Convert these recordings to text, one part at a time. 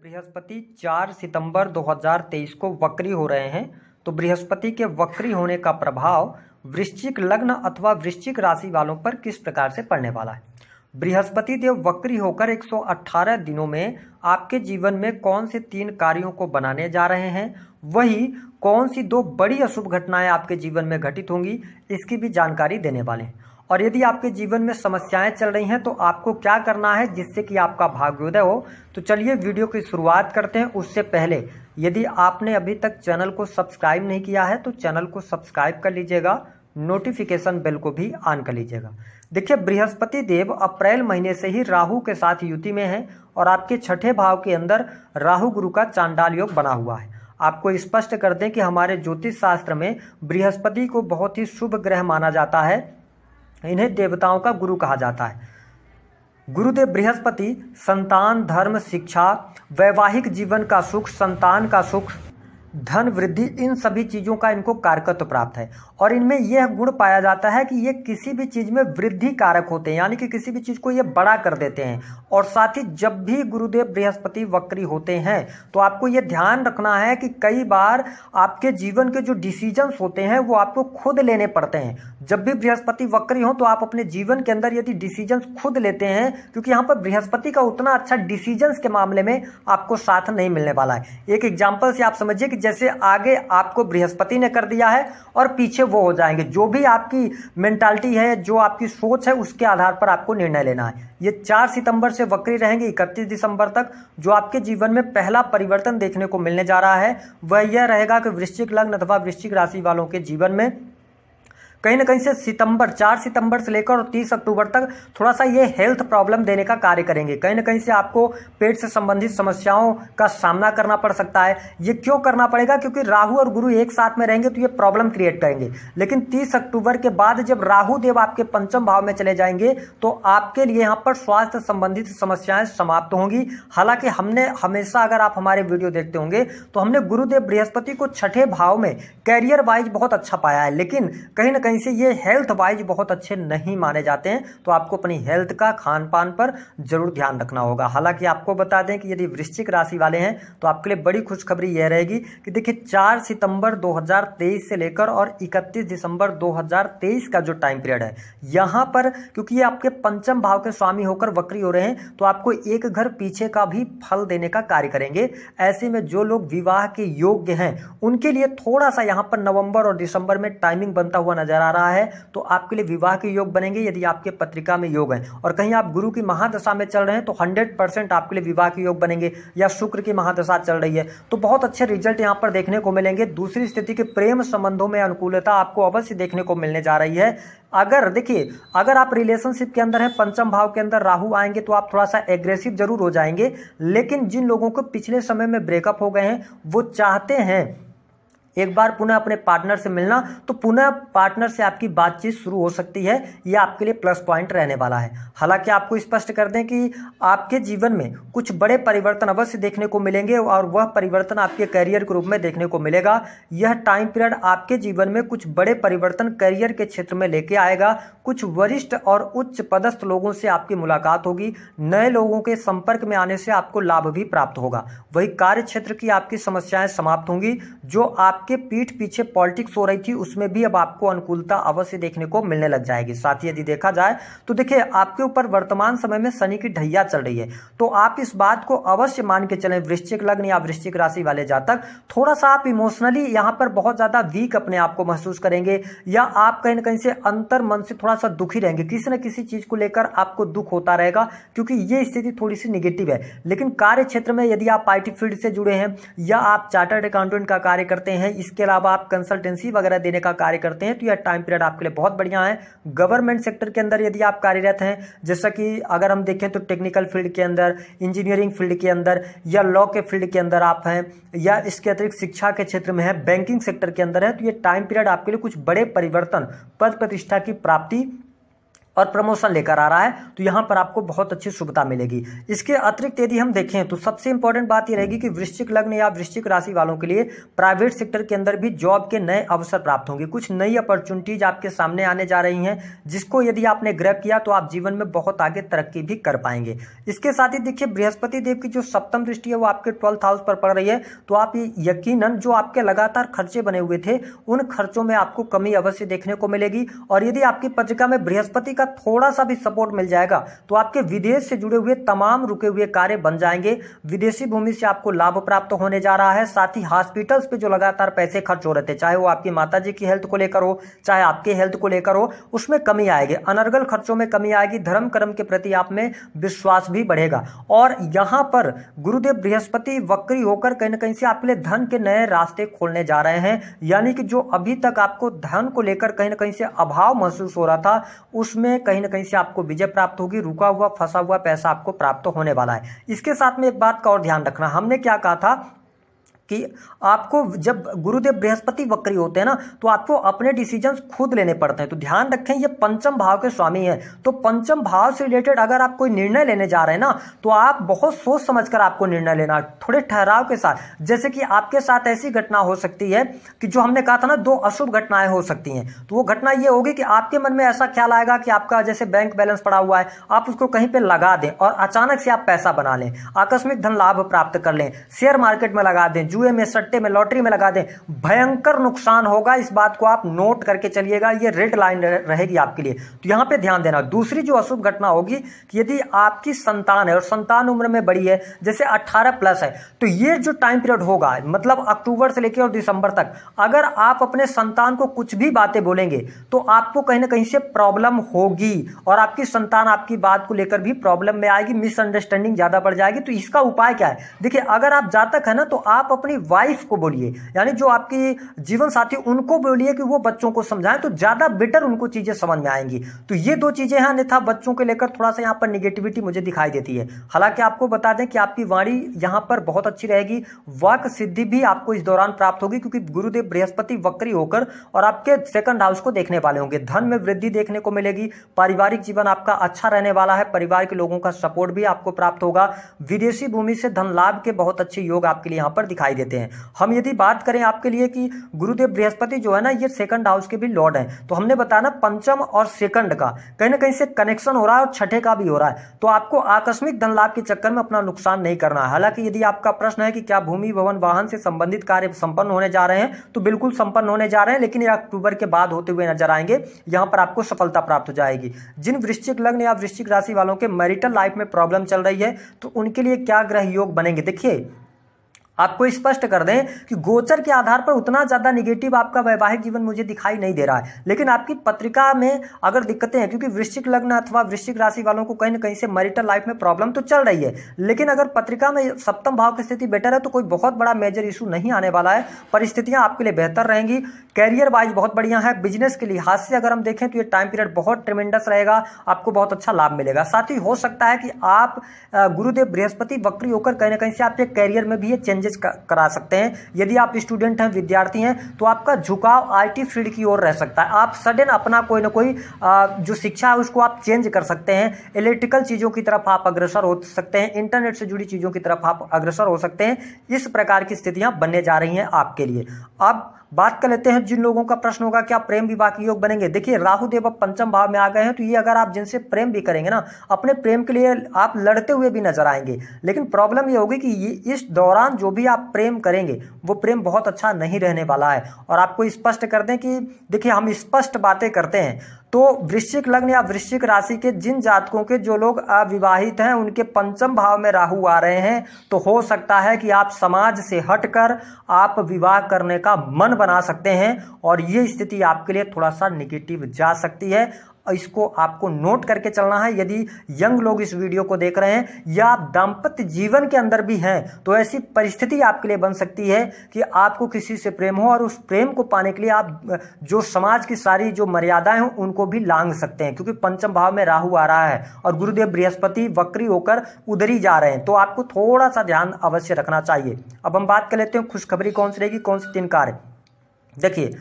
बृहस्पति 4 सितंबर 2023 को वक्री हो रहे हैं। तो बृहस्पति के वक्री होने का प्रभाव वृश्चिक लग्न अथवा वृश्चिक राशि वालों पर किस प्रकार से पड़ने वाला है। बृहस्पति देव वक्री होकर 118 दिनों में आपके जीवन में कौन से 3 कार्यों को बनाने जा रहे हैं, वही कौन सी 2 बड़ी अशुभ घटनाएं आपके जीवन में घटित होंगी, इसकी भी जानकारी देने वाले हैं। और यदि आपके जीवन में समस्याएं चल रही हैं तो आपको क्या करना है जिससे कि आपका भाग्योदय हो। तो चलिए वीडियो की शुरुआत करते हैं। उससे पहले यदि आपने अभी तक चैनल को सब्सक्राइब नहीं किया है तो चैनल को सब्सक्राइब कर लीजिएगा, नोटिफिकेशन बेल को भी ऑन कर लीजिएगा। देखिए, बृहस्पति देव अप्रैल महीने से ही राहु के साथ युति में है और आपके 6ठे भाव के अंदर राहु गुरु का चांडाल योग बना हुआ है। आपको स्पष्ट कर दें कि हमारे ज्योतिष शास्त्र में बृहस्पति को बहुत ही शुभ ग्रह माना जाता है। इन्हें देवताओं का गुरु कहा जाता है। गुरुदेव बृहस्पति संतान, धर्म, शिक्षा, वैवाहिक जीवन का सुख, संतान का सुख, धन वृद्धि, इन सभी चीज़ों का इनको कारकत्व प्राप्त है। और इनमें यह गुण पाया जाता है कि ये किसी भी चीज़ में वृद्धि कारक होते हैं, यानी कि किसी भी चीज़ को ये बड़ा कर देते हैं। और साथ ही जब भी गुरुदेव बृहस्पति वक्री होते हैं तो आपको ये ध्यान रखना है कि कई बार आपके जीवन के जो डिसीजंस होते हैं वो आपको खुद लेने पड़ते हैं। जब भी बृहस्पति वक्री हो तो आप अपने जीवन के अंदर यदि डिसीजंस खुद लेते हैं, क्योंकि यहाँ पर बृहस्पति का उतना अच्छा डिसीजंस के मामले में आपको साथ नहीं मिलने वाला है। एक एग्जाम्पल से आप समझिए कि जैसे आगे आपको बृहस्पति ने कर दिया है और पीछे वो हो जाएंगे। जो भी आपकी मेंटालिटी है, जो आपकी सोच है, उसके आधार पर आपको निर्णय लेना है। ये 4 सितंबर से वक्री रहेंगे 31 दिसंबर तक। जो आपके जीवन में पहला परिवर्तन देखने को मिलने जा रहा है वह यह रहेगा कि वृश्चिक लग्न अथवा वृश्चिक राशि वालों के जीवन में कहीं ना कहीं से 4 सितंबर से लेकर और 30 अक्टूबर तक थोड़ा सा ये हेल्थ प्रॉब्लम देने का कार्य करेंगे। कहीं ना कहीं से आपको पेट से संबंधित समस्याओं का सामना करना पड़ सकता है। ये क्यों करना पड़ेगा? क्योंकि राहु और गुरु एक साथ में रहेंगे तो ये प्रॉब्लम क्रिएट करेंगे। लेकिन 30 अक्टूबर के बाद जब राहु देव आपके पंचम भाव में चले जाएंगे तो आपके लिए यहाँ पर स्वास्थ्य संबंधित समस्याएं समाप्त होंगी। हालांकि हमने हमेशा, अगर आप हमारे वीडियो देखते होंगे तो हमने गुरुदेव बृहस्पति को 6ठे भाव में कैरियर वाइज बहुत अच्छा पाया है, लेकिन कहीं ना कहीं से ये हेल्थ वाइज बहुत अच्छे नहीं माने जाते हैं। तो आपको अपनी हेल्थ का, खान पान पर जरूर ध्यान रखना होगा। हालांकि आपको बता दें कि यदि वृश्चिक राशि वाले हैं तो आपके लिए बड़ी खुशखबरी यह रहेगी कि देखिए 4 सितंबर 2023 से लेकर और 31 दिसंबर 2023 का जो टाइम पीरियड है, यहाँ पर क्योंकि ये आपके पंचम भाव के स्वामी होकर वक्री हो रहे हैं तो आपको एक घर पीछे का भी फल देने का कार्य करेंगे। ऐसे में जो लोग विवाह के योग्य हैं उनके लिए थोड़ा सा यहाँ पर नवंबर और दिसंबर में टाइमिंग बनता हुआ नजर आ रहा है। तो आपके लिए विवाह के योग बनेंगे यदि आपके पत्रिका में योग है। और कहीं आप गुरु की महादशा में चल रहे हैं तो 100% आपके लिए विवाह के योग बनेंगे, या शुक्र की महादशा चल रही है तो बहुत अच्छे रिजल्ट यहां पर देखने को मिलेंगे। दूसरी स्थिति के प्रेम संबंधों में अनुकूलता आपको अवश्य देखने को मिलने जा रही है। अगर आप रिलेशनशिप के अंदर हैं, पंचम भाव के अंदर राहु आएंगे तो आप थोड़ा सा एग्रेसिव जरूर हो जाएंगे। लेकिन जिन लोगों को पिछले समय में ब्रेकअप हो गए हैं वो चाहते हैं एक बार पुनः अपने पार्टनर से मिलना, तो पुनः पार्टनर से आपकी बातचीत शुरू हो सकती है। यह आपके लिए प्लस पॉइंट रहने वाला है। हालांकि आपको स्पष्ट कर दें कि आपके जीवन में कुछ बड़े परिवर्तन अवश्य देखने को मिलेंगे और वह परिवर्तन आपके करियर के रूप में देखने को मिलेगा। यह टाइम पीरियड आपके जीवन में कुछ बड़े परिवर्तन करियर के क्षेत्र में लेके आएगा। कुछ वरिष्ठ और उच्च पदस्थ लोगों से आपकी मुलाकात होगी। नए लोगों के संपर्क में आने से आपको लाभ भी प्राप्त होगा। वही कार्य क्षेत्र की आपकी समस्याएं समाप्त होंगी। जो आपके पीठ पीछे पॉलिटिक्स हो रही थी उसमें भी अब आपको अनुकूलता अवश्य देखने को मिलने लग जाएगी। साथ ही यदि देखा जाए तो देखिए आपके ऊपर वर्तमान समय में शनि की ढैया चल रही है, तो आप इस बात को अवश्य मान के चलें, वृश्चिक लग्न या वृश्चिक राशि वाले जातक थोड़ा सा आप इमोशनली यहाँ पर बहुत ज्यादा वीक अपने आप को महसूस करेंगे, या आप कहीं ना कहीं से अंतर मन से थोड़ा सा दुखी रहेंगे। किसी न किसी चीज को लेकर आपको दुख होता रहेगा क्योंकि ये स्थिति थोड़ी सी निगेटिव है। लेकिन कार्य क्षेत्र में यदि आप IT फील्ड से जुड़े हैं या आप चार्टर्ड अकाउंटेंट का कार्य करते हैं, इसके अलावा आप कंसल्टेंसी वगैरह देने का कार्य करते हैं, तो यह टाइम पीरियड आपके लिए बहुत बढ़िया है। गवर्नमेंट सेक्टर के अंदर यदि आप कार्यरत हैं, जैसा कि अगर हम देखें तो टेक्निकल फील्ड के अंदर, इंजीनियरिंग फील्ड के अंदर या लॉ के फील्ड के अंदर आप हैं, या इसके अतिरिक्त शिक्षा के क्षेत्र में है, बैंकिंग सेक्टर के अंदर है, तो ये टाइम पीरियड आपके लिए कुछ बड़े परिवर्तन, पद प्रतिष्ठा की प्राप्ति और प्रमोशन लेकर आ रहा है, तो यहाँ पर आपको बहुत अच्छी शुभता मिलेगी। इसके अतिरिक्त यदि हम देखें तो सबसे इंपॉर्टेंट बात ये रहेगी कि वृश्चिक लग्न या वृश्चिक राशि वालों के लिए प्राइवेट सेक्टर के अंदर भी जॉब के नए अवसर प्राप्त होंगे। कुछ नई अपॉर्चुनिटीज आपके सामने आने जा रही हैं, जिसको यदि आपने ग्रैब किया तो आप जीवन में बहुत आगे तरक्की भी कर पाएंगे। इसके साथ ही देखिए बृहस्पति देव की जो सप्तम दृष्टि है वो आपके 12th हाउस पर पड़ रही है, तो आप यकीनन जो आपके लगातार खर्चे बने हुए थे उन खर्चों में आपको कमी अवश्य देखने को मिलेगी। और यदि आपकी पत्रिका में बृहस्पति का थोड़ा सा भी सपोर्ट मिल जाएगा तो आपके विदेश से जुड़े हुए तमाम रुके हुए कार्य बन जाएंगे। विदेशी भूमि से आपको लाभ प्राप्त होने जा रहा है। साथ ही हॉस्पिटल्स पे जो लगातार पैसे खर्च हो रहे थे, चाहे वो आपकी माताजी की हेल्थ को लेकर हो, चाहे आपके हेल्थ को लेकर हो, उसमें कमी आएगी। अनर्गल खर्चों में कमी आएगी। धर्म कर्म के प्रति आप में विश्वास भी बढ़ेगा। और यहां पर गुरुदेव बृहस्पति वक्री होकर कहीं ना कहीं से आपके लिए धन के नए रास्ते खोलने जा रहे हैं। यानी कि जो अभी तक आपको धन को लेकर कहीं ना कहीं से अभाव महसूस हो रहा था, उसमें कहीं ना कहीं से आपको विजय प्राप्त होगी। रुका हुआ फंसा हुआ पैसा आपको प्राप्त होने वाला है। इसके साथ में एक बात का और ध्यान रखना, हमने क्या कहा था कि आपको जब गुरुदेव बृहस्पति वक्री होते हैं ना, तो आपको अपने डिसीजंस खुद लेने पड़ते हैं। तो ध्यान रखें ये पंचम भाव के स्वामी हैं, तो पंचम भाव से रिलेटेड अगर आप कोई निर्णय लेने जा रहे हैं ना, तो आप बहुत सोच समझकर आपको निर्णय लेना, थोड़े ठहराव के साथ। जैसे कि आपके साथ ऐसी घटना हो सकती है कि जो हमने कहा था ना, 2 अशुभ घटनाएं हो सकती हैं। तो वो घटना ये होगी कि आपके मन में ऐसा ख्याल आएगा कि आपका जैसे बैंक बैलेंस पड़ा हुआ है, आप उसको कहीं पे लगा दें और अचानक से आप पैसा बना लें, आकस्मिक धन लाभ प्राप्त कर लें, शेयर मार्केट में लगा दें, जुए में, सट्टे में, लॉटरी में लगा दें। भयंकर नुकसान होगा। इस बात को आप नोट करके चलिएगा, ये रेड लाइन रहेगी आपके लिए, तो यहां पे ध्यान देना। दूसरी जो अशुभ घटना होगी कि यदि आपकी संतान है और संतान उम्र में बड़ी है, जैसे 18+ है, तो ये जो टाइम पीरियड होगा, मतलब अक्टूबर से लेकर और दिसंबर तक, अगर आप अपने संतान को कुछ भी बातें बोलेंगे तो आपको कहीं ना कहीं से प्रॉब्लम होगी और आपकी संतान आपकी बात को लेकर भी प्रॉब्लम में आएगी, मिसअंडरस्टैंडिंग ज्यादा बढ़ जाएगी। तो इसका उपाय क्या है? देखिए, अगर आप जातक है ना, तो आप अपनी वाइफ को बोलिए, यानी जो आपकी जीवन साथी, उनको बोलिए कि वो बच्चों को समझाएं, तो ज्यादा बेटर उनको चीजें समझ में आएंगी। तो ये 2 चीजें हैं। अन्यथा बच्चों के लेकर थोड़ा सा यहाँ पर निगेटिविटी मुझे दिखाई देती है। हालांकि आपको बता दें कि आपकी वाणी यहाँ पर बहुत अच्छी रहेगी, वाक सिद्धि भी आपको इस दौरान प्राप्त होगी, क्योंकि गुरुदेव बृहस्पति वक्री होकर और आपके 2nd हाउस को देखने वाले होंगे। धन में वृद्धि देखने को मिलेगी। पारिवारिक जीवन आपका अच्छा रहने वाला है। परिवार के लोगों का सपोर्ट भी आपको प्राप्त होगा। विदेशी भूमि से धन लाभ के बहुत अच्छे योग आपके लिए यहाँ पर दिखाई देते हैं। हम यदि बात करें आपके लिए कि गुरुदेव बृहस्पति जो है ना, ये 2nd हाउस के भी लॉर्ड हैं, तो हमने बताया ना, पंचम और 2nd का कहीं ना कहीं से कनेक्शन हो रहा है और 6ठे का भी हो रहा है। तो आपको आकस्मिक धन लाभ के चक्कर में अपना नुकसान नहीं करना है। हालांकि यदि आपका प्रश्न है कि क्या भूमि, भवन, वाहन से संबंधित कार्य संपन्न होने जा रहे हैं, तो बिल्कुल संपन्न होने जा रहे हैं, लेकिन ये अक्टूबर के बाद होते हुए नजर आएंगे। यहां पर आपको सफलता प्राप्त हो जाएगी। जिन वृश्चिक लग्न या वृश्चिक राशि वालों के मैरिटल लाइफ में प्रॉब्लम चल रही है, तो उनके लिए क्या ग्रह योग बनेंगे? देखिए, आपको स्पष्ट कर दें कि गोचर के आधार पर उतना ज्यादा निगेटिव आपका वैवाहिक जीवन मुझे दिखाई नहीं दे रहा है, लेकिन आपकी पत्रिका में अगर दिक्कतें हैं, क्योंकि वृश्चिक लग्न अथवा वृश्चिक राशि वालों को कहीं ना कहीं से मैरिटल लाइफ में प्रॉब्लम तो चल रही है, लेकिन अगर पत्रिका में सप्तम भाव की स्थिति बेटर है तो कोई बहुत बड़ा मेजर इशू नहीं आने वाला है। परिस्थितियां आपके लिए बेहतर रहेंगी। कैरियर वाइज बहुत बढ़िया है। बिजनेस के लिहाज से अगर हम देखें तो ये टाइम पीरियड बहुत ट्रेमेंडस रहेगा, आपको बहुत अच्छा लाभ मिलेगा। साथ ही हो सकता है कि आप गुरुदेव बृहस्पति वक्री होकर कहीं ना कहीं से आपके कैरियर में भी ये चेंजेस करा सकते हैं। यदि आप स्टूडेंट हैं, विद्यार्थी हैं, तो आपका झुकाव आईटी फील्ड की ओर रह सकता है। आप सडन अपना कोई ना कोई जो शिक्षा है उसको आप चेंज कर सकते हैं। इलेक्ट्रिकल चीजों की तरफ आप अग्रसर हो सकते हैं। इंटरनेट से जुड़ी चीजों की तरफ आप अग्रसर हो सकते हैं। इस प्रकार की स्थितियां बनने जा रही हैं आपके लिए। अब बात कर लेते हैं जिन लोगों का प्रश्न होगा क्या प्रेम विवाह के योग बनेंगे। देखिए, राहु देव अब पंचम भाव में आ गए हैं, तो ये अगर आप जिनसे प्रेम भी करेंगे ना, अपने प्रेम के लिए आप लड़ते हुए भी नजर आएंगे। लेकिन प्रॉब्लम ये होगी कि ये इस दौरान जो भी आप प्रेम करेंगे वो प्रेम बहुत अच्छा नहीं रहने वाला है। और आपको स्पष्ट कर दें कि देखिए, हम स्पष्ट बातें करते हैं, तो वृश्चिक लग्न या वृश्चिक राशि के जिन जातकों के जो लोग अविवाहित हैं, उनके पंचम भाव में राहु आ रहे हैं, तो हो सकता है कि आप समाज से हटकर आप विवाह करने का मन बना सकते हैं, और ये स्थिति आपके लिए थोड़ा सा निगेटिव जा सकती है। इसको आपको नोट करके चलना है। यदि यंग लोग इस वीडियो को देख रहे हैं या आप दाम्पत्य जीवन के अंदर भी हैं, तो ऐसी परिस्थिति आपके लिए बन सकती है कि आपको किसी से प्रेम हो, और उस प्रेम को पाने के लिए आप जो समाज की सारी जो मर्यादाएं हो उनको भी लांघ सकते हैं, क्योंकि पंचम भाव में राहु आ रहा है और गुरुदेव बृहस्पति वक्री होकर उधर ही जा रहे हैं, तो आपको थोड़ा सा ध्यान अवश्य रखना चाहिए। अब हम बात कर लेते हैं खुशखबरी कौन सी रहेगी, कौन से 3 कार्य। देखिए,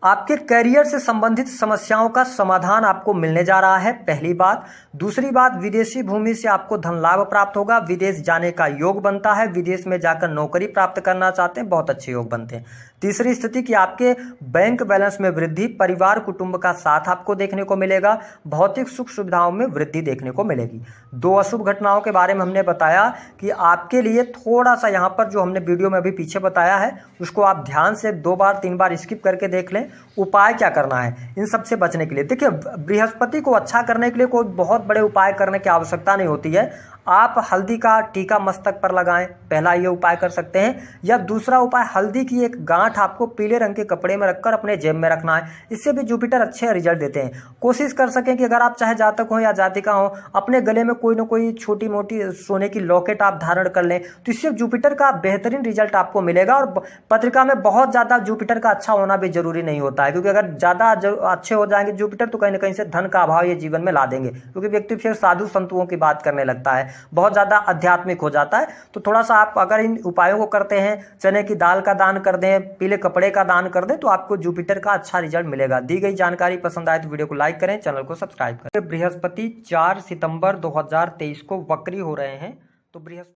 आपके करियर से संबंधित समस्याओं का समाधान आपको मिलने जा रहा है, पहली बात। दूसरी बात, विदेशी भूमि से आपको धन लाभ प्राप्त होगा, विदेश जाने का योग बनता है, विदेश में जाकर नौकरी प्राप्त करना चाहते हैं, बहुत अच्छे योग बनते हैं। तीसरी स्थिति कि आपके बैंक बैलेंस में वृद्धि, परिवार कुटुंब का साथ आपको देखने को मिलेगा, भौतिक सुख सुविधाओं में वृद्धि देखने को मिलेगी। 2 अशुभ घटनाओं के बारे में हमने बताया कि आपके लिए थोड़ा सा यहाँ पर जो हमने वीडियो में अभी पीछे बताया है उसको आप ध्यान से 2 बार 3 बार स्किप करके देख लें। उपाय क्या करना है इन सब से बचने के लिए? देखिए, बृहस्पति को अच्छा करने के लिए कोई बहुत बड़े उपाय करने की आवश्यकता नहीं होती है। आप हल्दी का टीका मस्तक पर लगाएं, पहला ये उपाय कर सकते हैं। या दूसरा उपाय, हल्दी की एक गांठ आपको पीले रंग के कपड़े में रखकर अपने जेब में रखना है। इससे भी जुपिटर अच्छे रिजल्ट देते हैं। कोशिश कर सकें कि अगर आप चाहे जातक हो या जातिका हो, अपने गले में कोई ना कोई छोटी मोटी सोने की लॉकेट आप धारण कर लें, तो इससे जुपिटर का बेहतरीन रिजल्ट आपको मिलेगा। और पत्रिका में बहुत ज़्यादा जुपिटर का अच्छा होना भी जरूरी नहीं होता है, क्योंकि अगर ज़्यादा अच्छे हो जाएंगे जुपिटर तो कहीं ना कहीं से धन का अभाव ये जीवन में ला देंगे, क्योंकि व्यक्ति फिर साधु संतुओं की बात करने लगता है, बहुत ज़्यादा आध्यात्मिक हो जाता है। तो थोड़ा सा आप अगर इन उपायों को करते हैं, चने की दाल का दान कर दें, पीले कपड़े का दान कर दें, तो आपको जुपिटर का अच्छा रिजल्ट मिलेगा। दी गई जानकारी पसंद आए तो वीडियो को लाइक करें, चैनल को सब्सक्राइब करें। बृहस्पति 4 सितंबर 2023 को वक्री हो रहे हैं, तो बृहस्पति